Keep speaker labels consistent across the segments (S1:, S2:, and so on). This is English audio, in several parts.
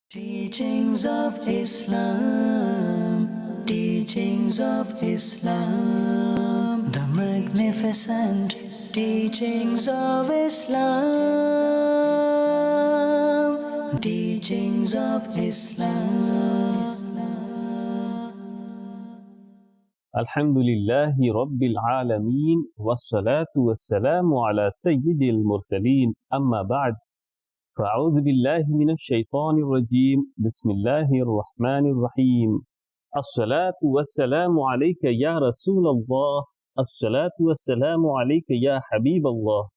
S1: Teachings of Islam, teachings of Islam, the magnificent teachings of Islam, teachings of Islam.
S2: Alhamdulillahi Rabbil Alameen wassalatu wassalamu ala Sayyidil Mursaleen amma ba'd. فأعوذ بالله من الشيطان الرجيم بسم الله الرحمن الرحيم الصلاة والسلام عليك يا رسول الله الصلاة والسلام عليك يا حبيب الله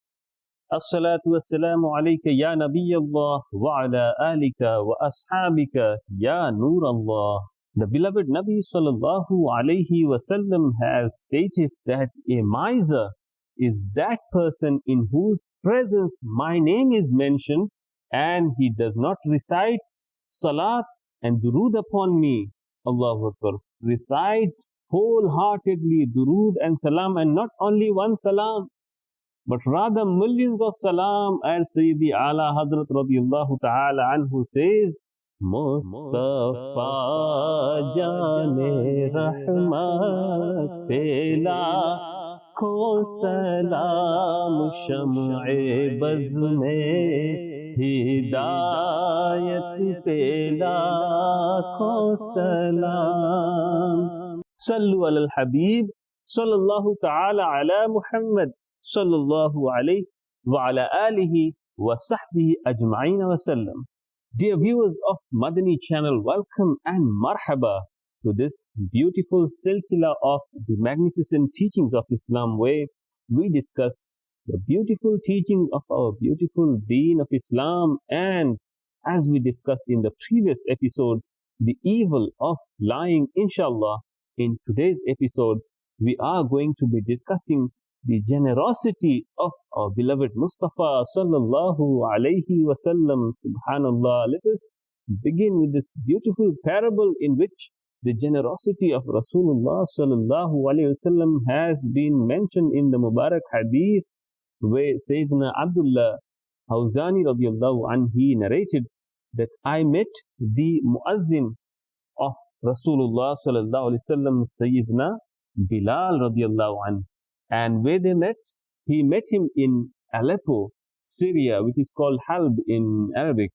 S2: الصلاة والسلام عليك يا نبي الله وعلى آلك وأصحابك يا نور الله. The beloved Nabi sallallahu alayhi wasallam has stated that a miser is that person in whose presence my name is mentioned and he does not recite salat and durood upon me. Allahu Akbar. Recite wholeheartedly durood and salam, and not only one salam, but rather millions of salam. As Sayyidi Ala Hazrat radiyallahu ta'ala anhu says, Mustafa jane rahmat pela ko salam sham'e baz mein hidayat pela ko salam. Sallu ala al-Habib sallallahu ta'ala ala Muhammad sallallahu alayhi wa ala alihi wa sahbihi ajma'in wa sallam. Dear viewers of Madani Channel, welcome and marhaba to this beautiful silsila of the magnificent teachings of Islam, where we discuss the beautiful teaching of our beautiful deen of Islam, and as we discussed in the previous episode, the evil of lying. Inshallah, in today's episode, we are going to be discussing the generosity of our beloved Mustafa sallallahu alayhi wasallam. Subhanallah. Let us begin with this beautiful parable in which the generosity of Rasulullah sallallahu alayhi wasallam has been mentioned in the Mubarak hadith, where Sayyidina Abdullah Hawzani radiyallahu anhu, he narrated that I met the muazzin of Rasulullah sallallahu alayhi wasallam, Sayyidina Bilal radiyallahu anhu. And where they met, he met him in Aleppo, Syria, which is called Halb in Arabic,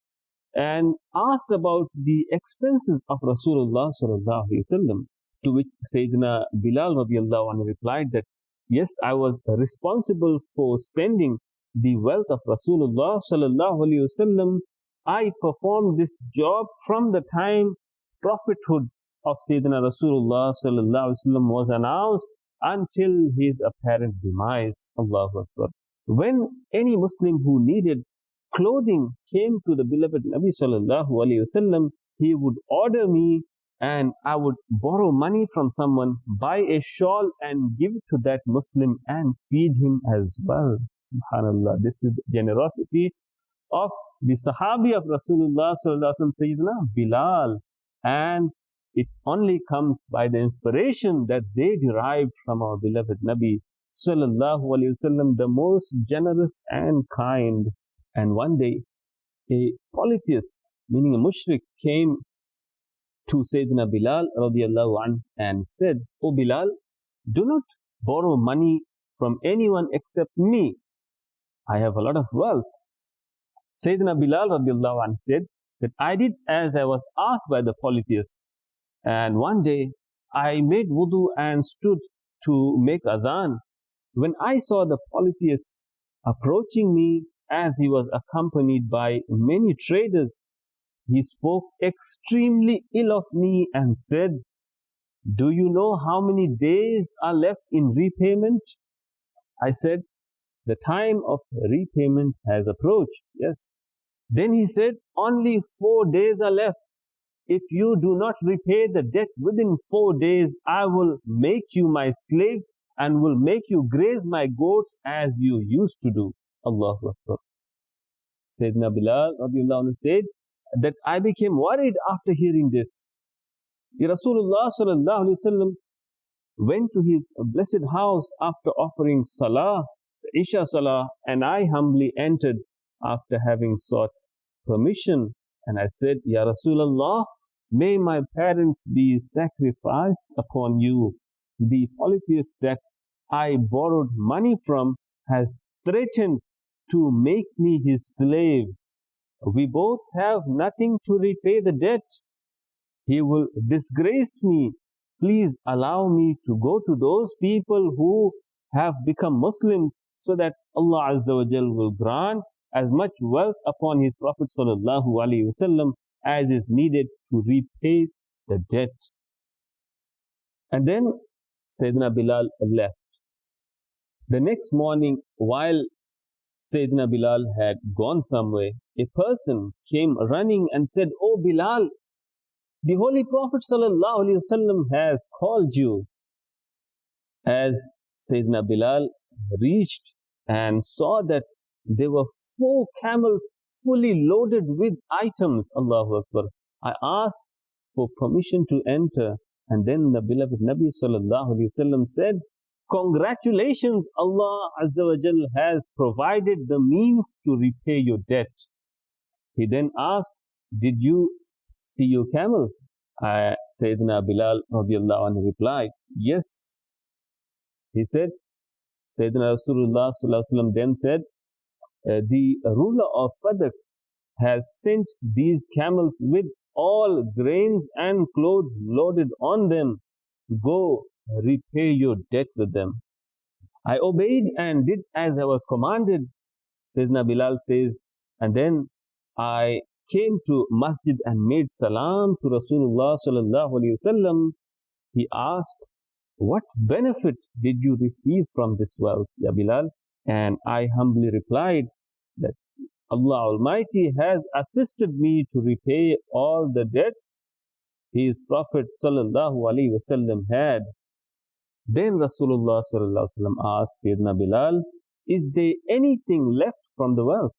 S2: and asked about the expenses of Rasulullah sallallahu alaihi wasallam. To which Sayyidina Bilal radiyallahu anhu replied that, yes, I was responsible for spending the wealth of Rasulullah sallallahu alaihi wasallam. I performed this job from the time prophethood of Sayyidina Rasulullah sallallahu alaihi wasallam was announced until his apparent demise. Allahu Akbar. When any Muslim who needed clothing came to the beloved Nabi sallallahu alaihi wasallam, he would order me and I would borrow money from someone, buy a shawl and give it to that Muslim and feed him as well. Subhanallah. This is the generosity of the Sahabi of Rasulullah sallallahu alaihi wasallam, Sayyidina Bilal, and it only comes by the inspiration that they derived from our beloved Nabi sallallahu alaihi wasallam, the most generous and kind. And one day, a polytheist, meaning a mushrik, came to Sayyidina Bilal radiyallahu anhu and said, "O Bilal, do not borrow money from anyone except me. I have a lot of wealth." Sayyidina Bilal radiyallahu anhu said that I did as I was asked by the polytheist. And one day, I made wudu and stood to make adhan. When I saw the polytheist approaching me as he was accompanied by many traders, he spoke extremely ill of me and said, "Do you know how many days are left in repayment?" I said, "The time of repayment has approached." Yes. Then he said, "Only 4 days are left. If you do not repay the debt within 4 days, I will make you my slave and will make you graze my goats as you used to do." Allahu Akbar. Sayyidina Bilal radiyallahu anhu said that I became worried after hearing this. Rasulullah sallallahu alaihi wasallam went to his blessed house after offering salah, the Isha salah, and I humbly entered after having sought permission And I said, Ya Rasulullah, may my parents be sacrificed upon you. The polytheist that I borrowed money from has threatened to make me his slave. We both have nothing to repay the debt. He will disgrace me. Please allow me to go to those people who have become Muslims so that Allah Azza wa Jal will grant as much wealth upon His Prophet Sallallahu Alaihi Wasallam as is needed to repay the debt. And then Sayyidina Bilal left. The next morning, while Sayyidina Bilal had gone somewhere, a person came running and said, "Oh Bilal, the Holy Prophet Sallallahu Alaihi Wasallam has called you." As Sayyidina Bilal reached and saw that there were 4 camels fully loaded with items, Allahu Akbar, I asked for permission to enter. And then the beloved Nabi Sallallahu Alaihi Wasallam said, "Congratulations, Allah Azza wa Jal has provided the means to repay your debt." He then asked, "Did you see your camels?" Sayyidina Bilal radiallahu anhu replied, "Yes." He said, Sayyidina Rasulullah sallallahu alaihi wasallam then said, "The ruler of Fadak has sent these camels with all grains and clothes loaded on them. Go, repay your debt with them." I obeyed and did as I was commanded. Sayyidina Bilal says, and then I came to masjid and made salam to Rasulullah sallallahu alaihi wasallam. He asked, "What benefit did you receive from this wealth, Ya Bilal?" And I humbly replied that Allah Almighty has assisted me to repay all the debts His Prophet sallallahu alaihi wasallam had. Then Rasulullah sallallahu alaihi wasallam asked Sayyidina Bilal, "Is there anything left from the wealth?"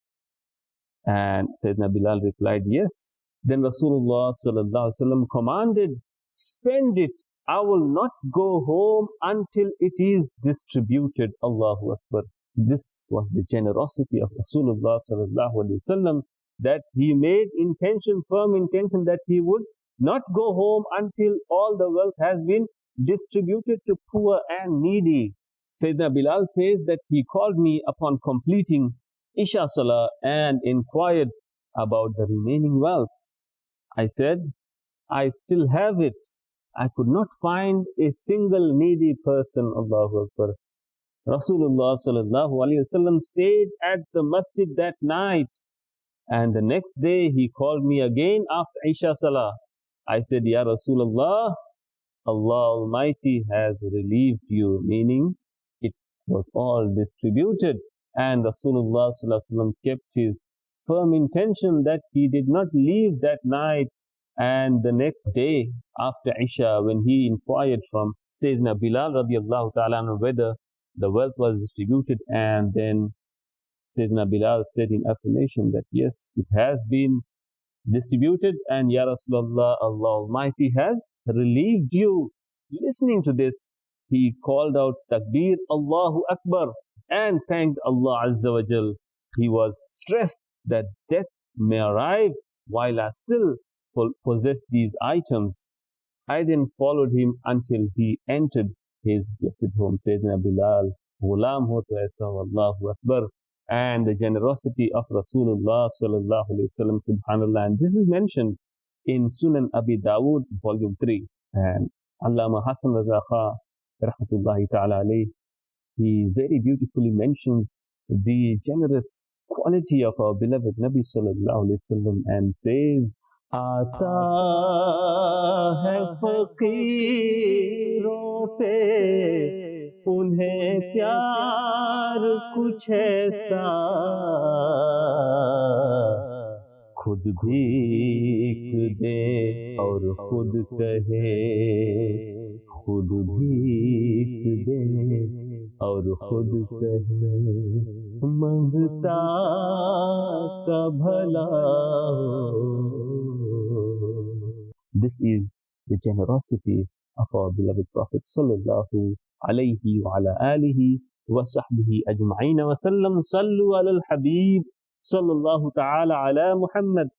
S2: And Sayyidina Bilal replied, "Yes." Then Rasulullah sallallahu alaihi wasallam commanded, "Spend it. I will not go home until it is distributed." Allahu Akbar. This was the generosity of Rasulullah sallallahu alaihi wasallam, that he made intention, firm intention, that he would not go home until all the wealth has been distributed to poor and needy. Sayyidina Bilal says that he called me upon completing Isha Salah and inquired about the remaining wealth. I said, "I still have it." I could not find a single needy person. Allahu Akbar. Rasulullah sallallahu alaihi wasallam stayed at the masjid that night, and the next day he called me again after Isha Salah. I said, "Ya Rasulullah, Allah Almighty has relieved you," meaning it was all distributed. And Rasulullah sallallahu alaihi wasallam kept his firm intention that he did not leave that night. And the next day after Isha, when he inquired from Sayyidina Bilal radiallahu ta'ala whether the wealth was distributed, and then Sayyidina Bilal said in affirmation that yes, it has been distributed, and Ya Rasulullah, Allah Almighty has relieved you. Listening to this, he called out Takbir, Allahu Akbar, and thanked Allah Azza wa Jal. He was stressed that death may arrive while I still possess these items. I then followed him until he entered his blessed home. Sayyidina Bilal, Ghulam ho to aisa, Allahu Akbar. And the generosity of Rasulullah sallallahu alaihi wasallam, subhanallah. And this is mentioned in Sunan Abi Dawood, volume 3. And Allama Hasan Raza Khan, rahmatullahi ta'ala alayh, he very beautifully mentions the generous quality of our beloved Nabi sallallahu alaihi wasallam and says, "Aata hai faqiron pe unhe pyar kuch aisa, khud bhik de aur khud kahe, khud bhik de aur khud kahe, mangta ka bhala ho." This is the generosity of our beloved Prophet sallallahu alayhi wa ala alihi wa sahbihi ajma'in wa sallam. Sallu ala al-Habib sallallahu ta'ala ala Muhammad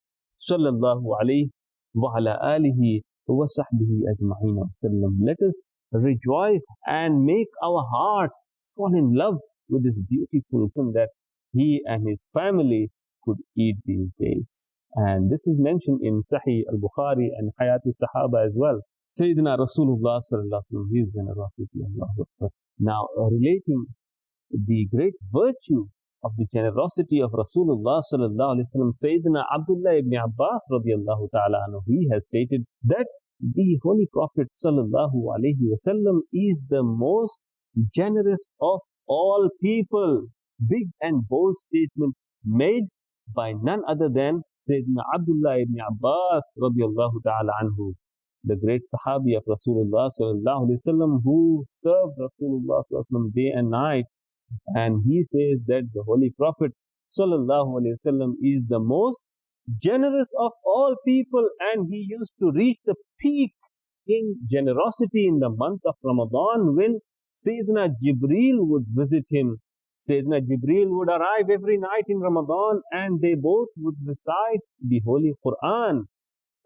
S2: sallallahu alayhi wa ala alihi wa sahbihi ajma'in wasallam. Let us rejoice and make our hearts fall in love with this beautiful thing that he and his family could eat these days. And this is mentioned in Sahih al-Bukhari and Hayat al-Sahaba as well. Sayyidina Rasulullah sallallahu alaihi wasallam, his generosity, Allahu Akbar. Now, relating the great virtue of the generosity of Rasulullah sallallahu alaihi wasallam, Sayyidina Abdullah ibn Abbas radiyallahu ta'ala anhu, he has stated that the Holy Prophet sallallahu alaihi wasallam is the most generous of all people. Big and bold statement made by none other than Sayyidina Abdullah ibn Abbas radiyallahu ta'ala anhu, the great Sahabi of Rasulullah sallallahu alaihi wasallam, who served Rasulullah sallallahu alaihi wasallam day and night. And he says that the Holy Prophet sallallahu alaihi wasallam is the most generous of all people, and he used to reach the peak in generosity in the month of Ramadan when Sayyidina Jibreel would visit him. Sayyidina Jibreel would arrive every night in Ramadan, and they both would recite the Holy Quran.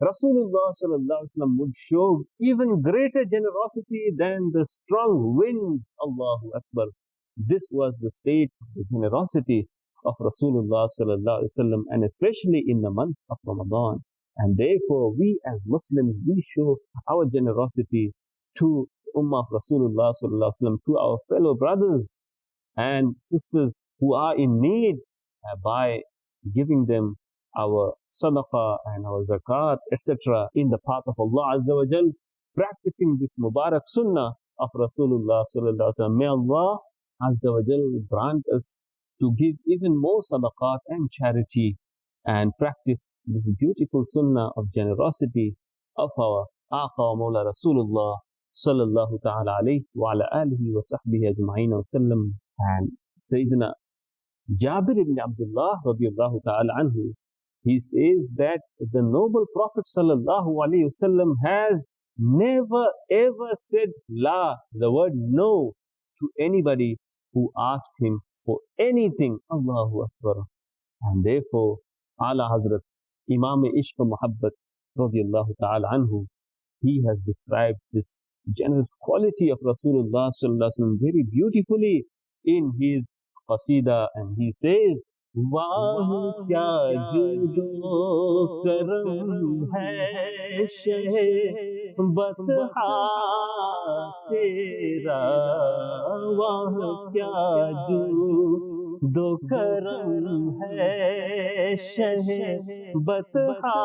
S2: Rasulullah sallallahu alaihi wasallam would show even greater generosity than the strong wind. Allahu Akbar. This was the state of the generosity of Rasulullah sallallahu alaihi wasallam, and especially in the month of Ramadan. And therefore, we as Muslims, we show our generosity to Ummah of Rasulullah sallallahu alaihi wasallam, to our fellow brothers and sisters who are in need, by giving them our sadaqah and our zakat, etc., in the path of Allah Azza wa Jal, practicing this Mubarak Sunnah of Rasulullah sallallahu alaihi wasallam. May Allah Azza wa Jal grant us to give even more sadaqat and charity and practice this beautiful Sunnah of generosity of our Aqa wa Mawla Rasulullah sallallahu ta'ala alayhi wa ala alihi wa sahbihi ajma'in wa sallam. And Sayyidina Jabir ibn Abdullah radiyallahu ta'ala anhu, he says that the noble Prophet sallallahu alaihi wasallam has never ever said la, the word no, to anybody who asked him for anything. Allahu Akbar. And therefore, Ala Hazrat Imam Ishq Muhabbat radiyallahu ta'ala anhu, he has described this generous quality of Rasulullah sallallahu alaihi wasallam very beautifully in his qasida, and he says, वाह क्या जुदो करम है शहे बतहा तेरा, वाह क्या जुदो करम है शहे बतहा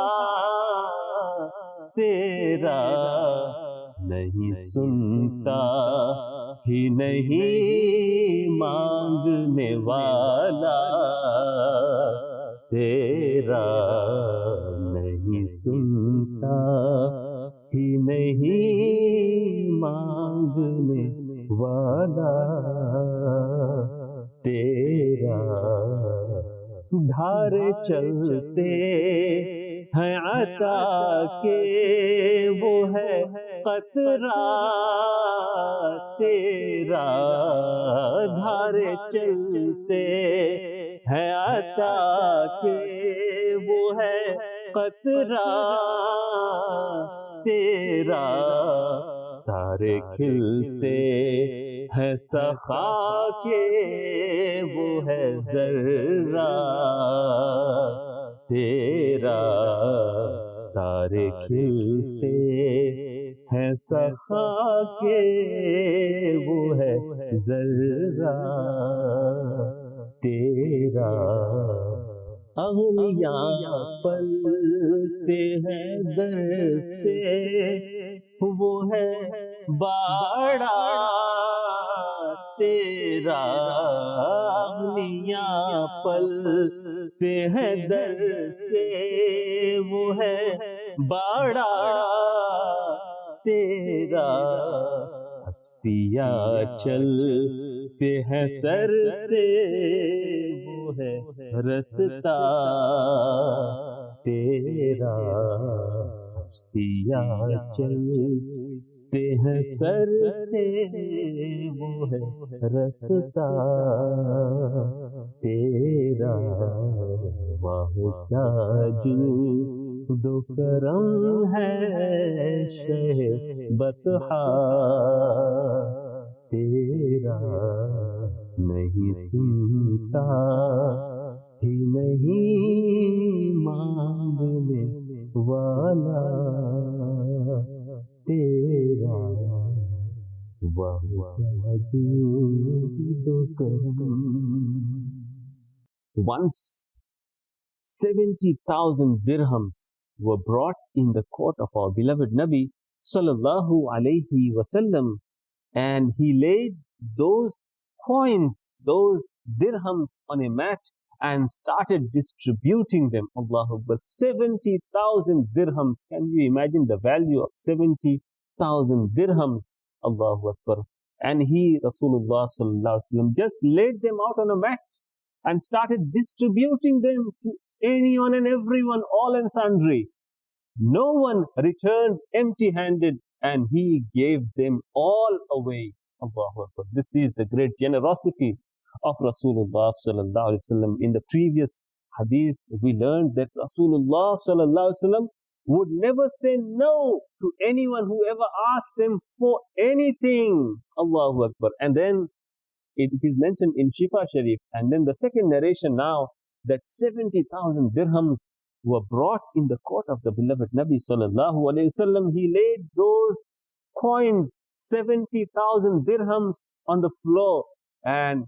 S2: तेरा, नहीं सुनता ही नहीं मांगने वाला तेरा, नहीं सुनता ही नहीं मांगने वाला तेरा, धारे चलते हैं अता के वो है कतरा तेरा, धारे चलते हैं अता के वो है कतरा तेरा, तारे खिलते हैं सखा के वो है जर्रा तेरा, तारे खिलते हैं सखा के वो है जर्रा तेरा, अगलिया पलते हैं दर से वो है बाड़ा तेरा, अगलिया पलते हैं दर से वो है बाड़ा तेरा, हस्तिया चलते हैं सर से वो है रस्ता तेरा, हस्तिया चलते हैं सर से वो है रस्ता तेरा, वाह क्या दो करम है शह बतहा तेरा, नहीं सुनता ही नहीं मांगने वाला तेरा, वाह दो करम। Once 70,000 dirhams were brought in the court of our beloved Nabi sallallahu alayhi wasallam, and he laid those coins, those dirhams on a mat and started distributing them. Allahu Akbar. 70,000 dirhams. Can you imagine the value of 70,000 dirhams? Allahu Akbar. And he, Rasulullah sallallahu alaihi wasallam, just laid them out on a mat and started distributing them to anyone and everyone, all and sundry. No one returned empty-handed, and he gave them all away. Allahu Akbar. This is the great generosity of Rasulullah sallallahu alaihi wasallam. In the previous hadith, we learned that Rasulullah sallallahu alaihi wasallam would never say no to anyone who ever asked them for anything. Allahu Akbar. And then it is mentioned in Shifa Sharif. And then the second narration now, that 70,000 dirhams were brought in the court of the beloved Nabi sallallahu alayhi wasallam. He laid those coins, 70,000 dirhams, on the floor and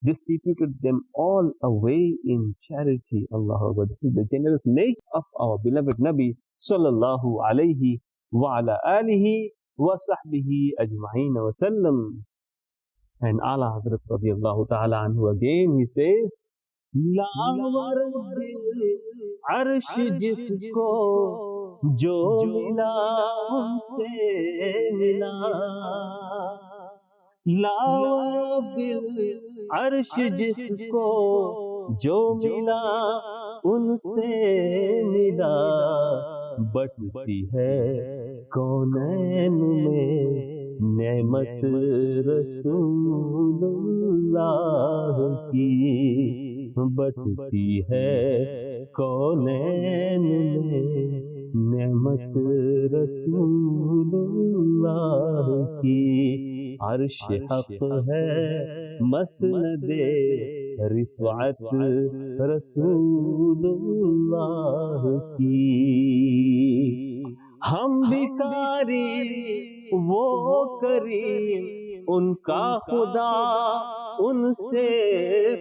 S2: distributed them all away in charity. Allahu Akbar. This is the generous nature of our beloved Nabi sallallahu alayhi wa ala alihi wa sahbihi ajma'in wa sallam. And Ala Hazrat radiallahu ta'ala anhu again, he says, लावर दिल अर्श जिसको जो मिला उनसे मिला, लावर दिल अर्श जिसको जो मिला उनसे मिला, बटती है कौनैन में नेमत रसूलुल्लाह की, बटती है कौनैन में नेमत रसूलुल्लाह की, अर्श हक़ है मसनदे रिफ़अत रसूलुल्लाह की, हम भिखारी वो करीम उनका खुदा उनसे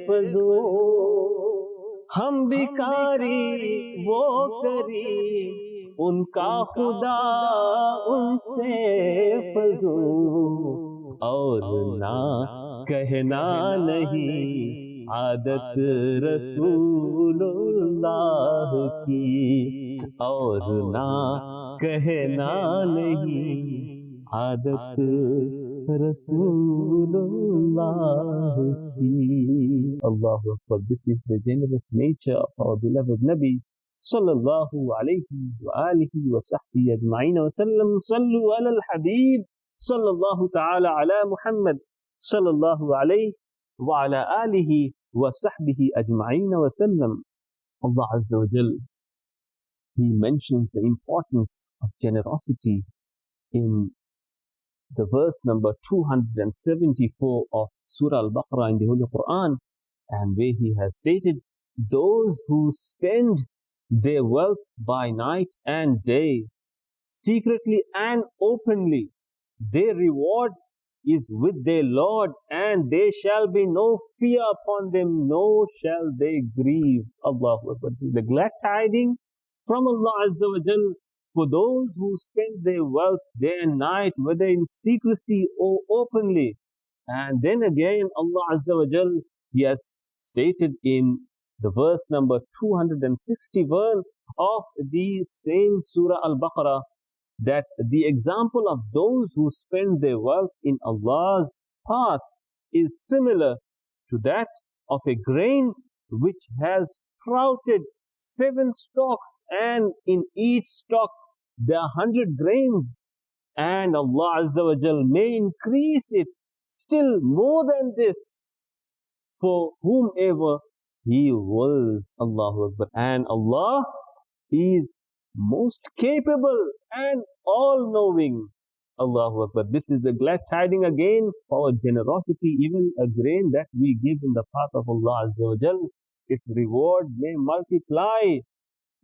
S2: फजो, हम भिखारी वो करीम उनका खुदा उनसे फजो, और ना कहना नहीं आदत रसूलुल्लाह की, और ना कहना नहीं आदत रसूलुल्लाह की. Allahu Akbar. This is the generous nature of our beloved Nabi sallallahu alayhi wa alihi wa sahbihi ajma'in wa sallam. Sallu ala al-habib sallallahu ta'ala ala Muhammad sallallahu alayhi wa ala alihi wa sahbihi ajma'in wa sallam. Allah Azza wa Jal, He mentions the importance of generosity in the verse number 274 of Surah Al-Baqarah in the Holy Quran, and where He has stated, those who spend their wealth by night and day, secretly and openly, their reward is with their Lord, and there shall be no fear upon them, nor shall they grieve. Allahu Akbar. The glad tidings from Allah Azza wa Jal for those who spend their wealth day and night, whether in secrecy or openly. And then again, Allah Azza wa Jal, He has stated in the verse number 261 of the same Surah Al-Baqarah, that the example of those who spend their wealth in Allah's path is similar to that of a grain which has sprouted 7 stalks, and in each stalk there are 100 grains, and Allah Azza wa Jal may increase it still more than this for whomever He wills. Allahu Akbar. And Allah is most capable and all-knowing. Allahu Akbar. This is the glad tidings again for our generosity. Even a grain that we give in the path of Allah Azza wa Jal, its reward may multiply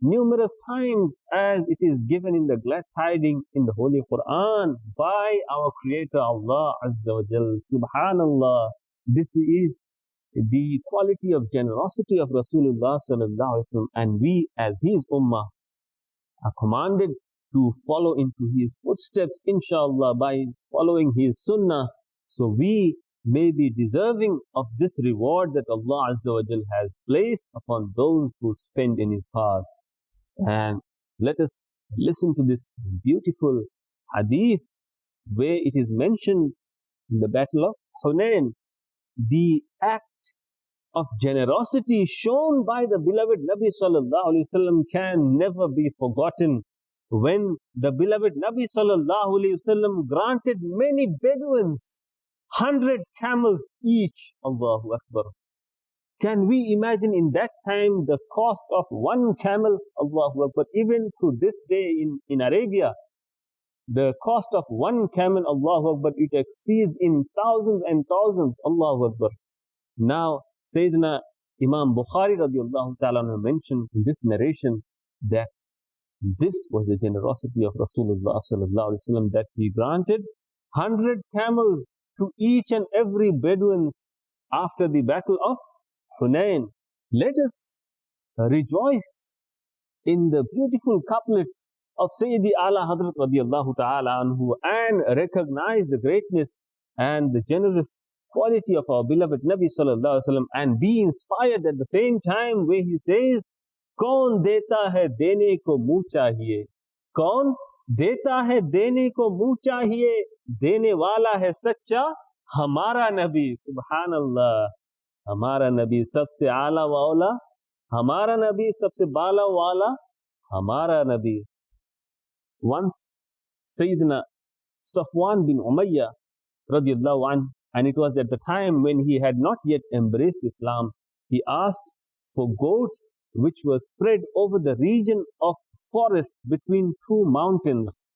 S2: numerous times as it is given in the glad tidings in the Holy Quran by our Creator Allah Azza wa Jal. Subhanallah. This is the quality of generosity of Rasulullah sallallahu alaihi wasallam, and we as his ummah are commanded to follow into his footsteps, inshallah, by following his sunnah, so we may be deserving of this reward that Allah Azza wa Jal has placed upon those who spend in his path. And let us listen to this beautiful hadith where it is mentioned in the battle of Hunain, the act of generosity shown by the beloved Nabi sallallahu alaihi wasallam can never be forgotten. When the beloved Nabi sallallahu alaihi wasallam granted many Bedouins 100 camels each. Allahu Akbar. Can we imagine in that time the cost of one camel? Allahu Akbar. Even to this day in Arabia, the cost of one camel, Allahu Akbar, it exceeds in thousands and thousands. Allahu Akbar. Now, Sayyidina Imam Bukhari radiallahu ta'ala mentioned in this narration that this was the generosity of Rasulullah sallallahu alaihi wasallam, that he granted 100 camels to each and every Bedouin after the battle of Hunain. Let us rejoice in the beautiful couplets of Sayyidi Ala Hadrat radiallahu ta'ala anhu and recognize the greatness and the generous quality of our beloved Nabi sallallahu alaihi wasallam, and be inspired at the same time where he says, "Kaun deta hai dene ko muh chahiye, kaun deta hai dene ko muh chahiye, dene wala hai sachcha hamara Nabi." Subhanallah. Hamara Nabi sabse ala wa aula, hamara Nabi sabse bala wa ala, hamara Nabi. Once Sayyidina Safwan bin Umayyah radiallahu anhu, and it was at the time when he had not yet embraced Islam, he asked for goats which were spread over the region of forest between two mountains.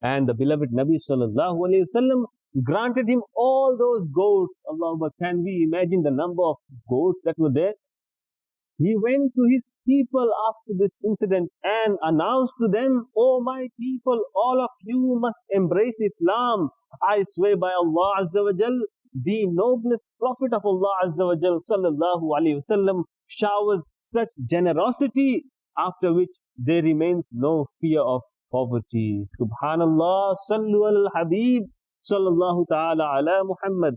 S2: And the beloved Nabi sallallahu alaihi wasallam granted him all those goats. Allah, can we imagine the number of goats that were there? He went to his people after this incident and announced to them, "O my people, all of you must embrace Islam. I swear by Allah Azza wa Jal, the noblest Prophet of Allah Azza wa Jal sallallahu alaihi wasallam showers such generosity, after which there remains no fear of poverty." Subhanallah. Sallu al Habib sallallahu ta'ala ala Muhammad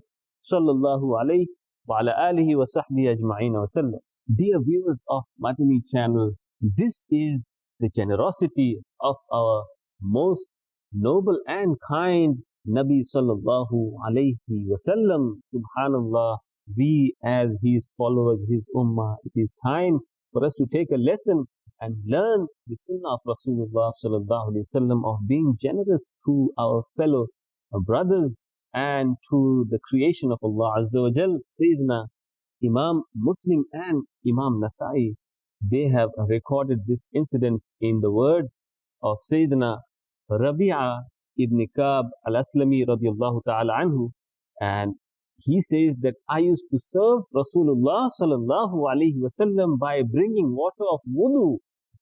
S2: sallallahu alayhi wa ala alihi wa sahbihi ajma'in wa sallam. Dear viewers of Madani Channel, this is the generosity of our most noble and kind Nabi sallallahu alayhi wasallam. Subhanallah, we as his followers, his ummah, it is time for us to take a lesson and learn the sunnah of Rasulullah sallallahu alayhi wasallam of being generous to our fellow brothers and to the creation of Allah Azza wa Jal. Sayyidina Imam Muslim and Imam Nasa'i, they have recorded this incident in the words of Sayyidina Rabi'a ibn Ka'b al-Aslami radiyallahu ta'ala anhu, and he says that I used to serve Rasulullah sallallahu alayhi wasallam by bringing water of wudu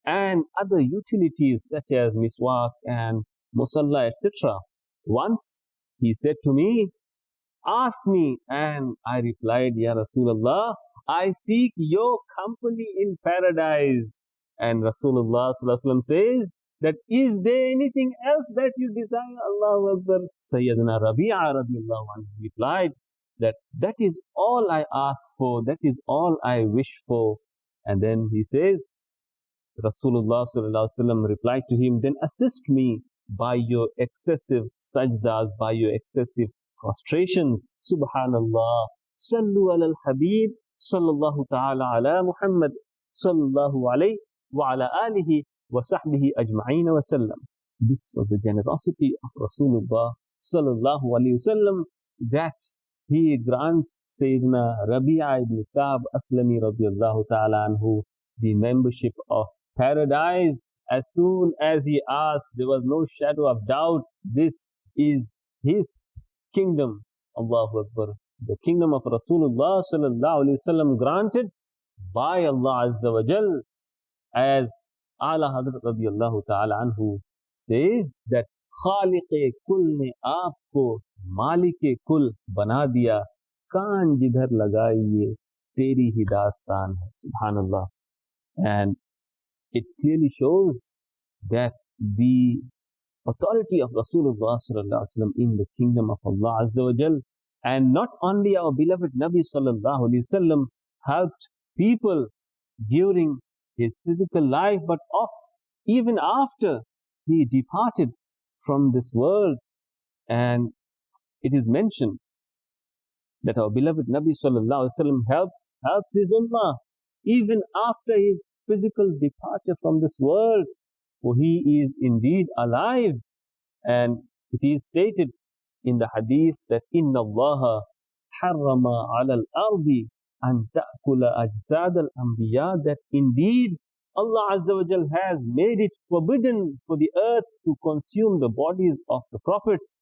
S2: and other utilities such as miswak and musalla, etc. Once he said to me, "Ask me," and I replied, "Ya Rasulullah, I seek your company in paradise." And Rasulullah sallallahu alaihi wasallam says that, "Is there anything else that you desire?" Allahu Akbar. Sayyidina Rabi'a radiallahu anhu replied that that is all I ask for, that is all I wish for. And then he says, Rasulullah sallallahu alaihi wasallam replied to him, "Then assist me by your excessive sajdas, by your excessive prostrations." Subhanallah. Sallu ala al-Habib sallallahu ta'ala ala Muhammad sallallahu alayhi wa ala alihi wa sahbihi ajma'in wa sallam. This was the generosity of Rasulullah sallallahu alayhi wa sallam, that he grants Sayyidina Rabi'a ibn Ka'b Aslami radiyallahu ta'ala anhu the membership of paradise As soon as he asked, there was no shadow of doubt, this is his kingdom. Allahu Akbar. The kingdom of Rasulullah sallallahu alaihi wasallam granted by Allah Azza wa Jal, as Ala Hadrat radiyallahu ta'ala anhu says that खालिक़े कुल ने आपको मालिके कुल बना दिया, कान जिधर लगाइए तेरी ही दास्तान है. Subhanallah. And it clearly shows that the authority of Rasulullah sallallahu alaihi wasallam in the kingdom of Allah Azza wa Jal, and not only our beloved Nabi sallallahu alaihi wasallam helped people during his physical life, but even after he departed from this world. And it is mentioned that our beloved Nabi sallallahu alaihi wasallam helps his ummah even after his physical departure from this world, for he is indeed alive. And it is stated in the hadith that inna Allah harrama ala al-ardi an ta'kula ajsad al-anbiya, that indeed Allah Azza wa Jal has made it forbidden for the earth to consume the bodies of the prophets.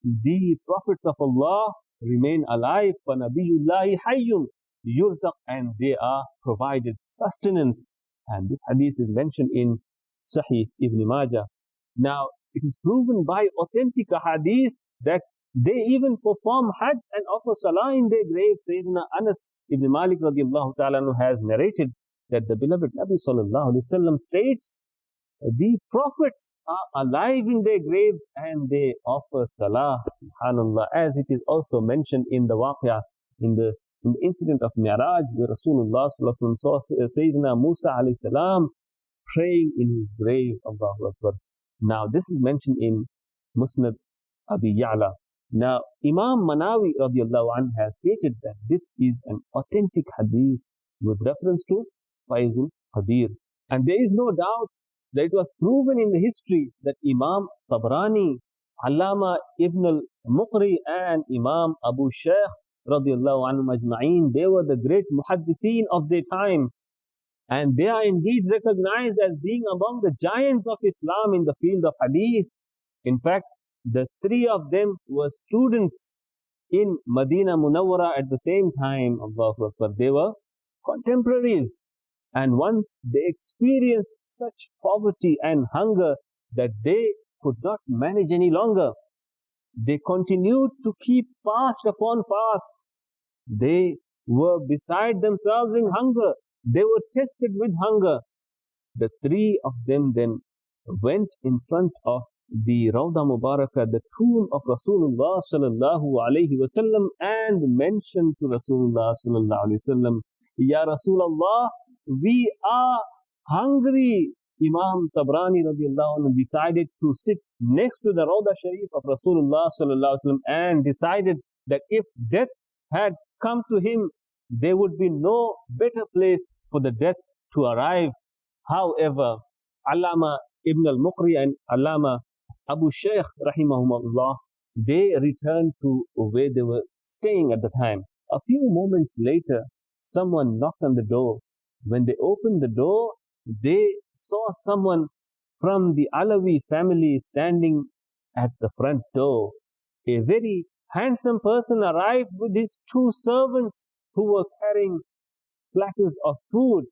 S2: The prophets of Allah remain alive, فَنَبِيُّ hayyun yurzaq, and they are provided sustenance. And this hadith is mentioned in Sahih Ibn Majah. Now, it is proven by authentic hadith that they even perform Hajj and offer Salah in their grave. Sayyidina Anas ibn Malik radiallahu ta'ala has narrated that the beloved Nabi sallallahu alaihi wasallam states, the prophets are alive in their graves and they offer Salah. Subhanallah. As it is also mentioned in the waqia, in the incident of Mi'raj, where Rasulullah sallallahu alaihi wasallam saw Sayyidina Musa alayhi salam praying in his grave. Allahu Akbar. Now, this is mentioned in Musnad Abi Ya'la. Now, Imam Manawi radiallahu anhu has stated that this is an authentic hadith with reference to Faizul Qadir. And there is no doubt that it was proven in the history that Imam Tabrani, Allama Ibn al-Muqri, and Imam Abu Shaykh radiallahu anhu majma'een, they were the great muhaddithin of their time. And they are indeed recognized as being among the giants of Islam in the field of hadith. In fact, the three of them were students in Madina Munawwara at the same time. Allahu Akbar. They were contemporaries. And once they experienced such poverty and hunger that they could not manage any longer, they continued to keep fast upon fast. They were beside themselves in hunger. They were tested with hunger. The three of them then went in front of the Rawda Mubarakah, the tomb of Rasulullah sallallahu alayhi wasallam, and mentioned to Rasulullah sallallahu alayhi wasallam, Ya Rasulullah, we are hungry. Imam Tabrani radiallahu anhu decided to sit next to the Rawda Sharif of Rasulullah sallallahu alayhi wasallam and decided that if death had come to him, there would be no better place for the death to arrive. However, Allama Ibn al-Muqri and Allama Abu Shaykh rahimahumullah, they returned to where they were staying at the time. A few moments later, someone knocked on the door. When they opened the door, they saw someone from the Alawi family standing at the front door. A very handsome person arrived with his two servants who were carrying platters of food.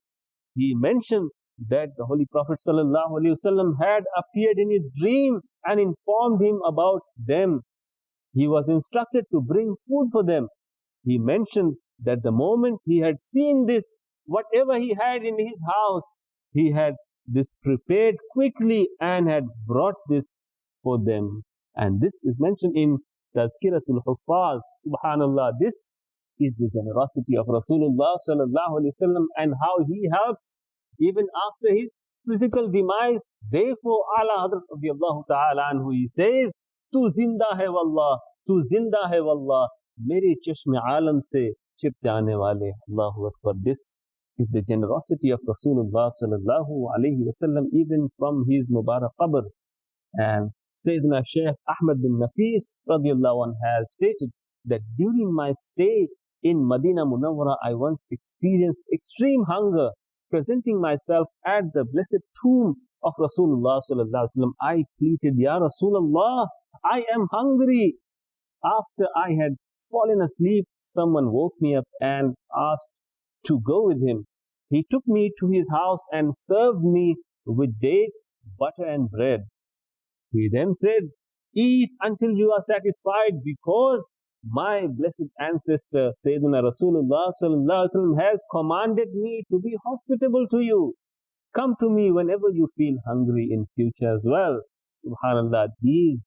S2: He mentioned that the Holy Prophet ﷺ had appeared in his dream and informed him about them. He was instructed to bring food for them. He mentioned that the moment he had seen this, whatever he had in his house, he had this prepared quickly and had brought this for them. And this is mentioned in Tazkiratul Huffaz. Subhanallah, this is the generosity of Rasulullah sallallahu alaihi wasallam and how he helps even after his physical demise. Therefore, Ala Hadrat radiyallahu ta'ala anhu, he says, Tu zinda hai wallah, tu zinda hai wallah, mere chashme alam se chip jaane wale. Allahu Akbar. This is the generosity of Rasulullah sallallahu alaihi wasallam even from his Mubarak qabr. And Sayyidina Shaykh Ahmad bin Nafis radiallahu anhu has stated that during my stay in Madina Munawwara, I once experienced extreme hunger. Presenting myself at the blessed tomb of Rasulullah sallallahu alaihi wasallam, I pleaded, Ya Rasulullah, I am hungry. After I had fallen asleep, someone woke me up and asked to go with him. He took me to his house and served me with dates, butter and bread. He then said, eat until you are satisfied, because my blessed ancestor Sayyidina Rasulullah sallallahu alaihi wasallam has commanded me to be hospitable to you. Come to me whenever you feel hungry in future as well. Subhanallah, these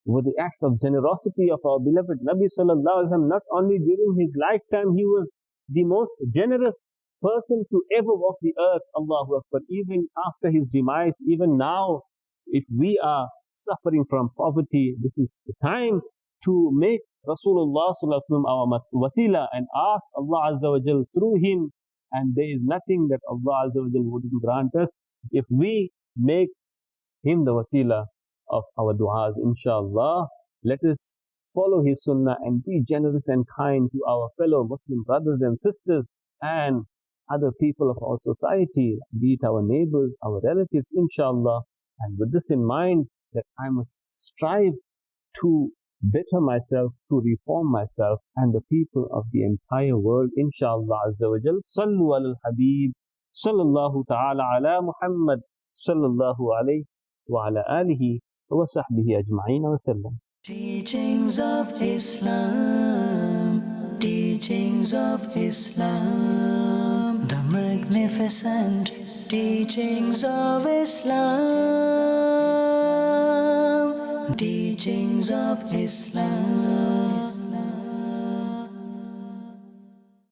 S2: were the acts of generosity of our beloved Nabi sallallahu alaihi wasallam. Not only during his lifetime, he was the most generous person to ever walk the earth. Allahu Akbar. Even after his demise, even now, if we are suffering from poverty, this is the time to make Rasulullah sallallahu alaihi wasallam our wasila and ask Allah Azza wa Jal through him. And there is nothing that Allah Azza wa Jal wouldn't grant us if we make him the wasila of our du'as, inshallah. Let us follow his sunnah and be generous and kind to our fellow Muslim brothers and sisters and other people of our society, be it our neighbors, our relatives, inshallah. And with this in mind, that I must strive to better myself, to reform myself and the people of the entire world, inshallah azza wa jal. Sallu ala al-habib, sallallahu ta'ala ala Muhammad, sallallahu alayhi wa ala alihi wa sahbihi ajma'in wa sallam.
S1: Teachings of Islam, teachings of Islam, the magnificent teachings of Islam, teachings of Islam.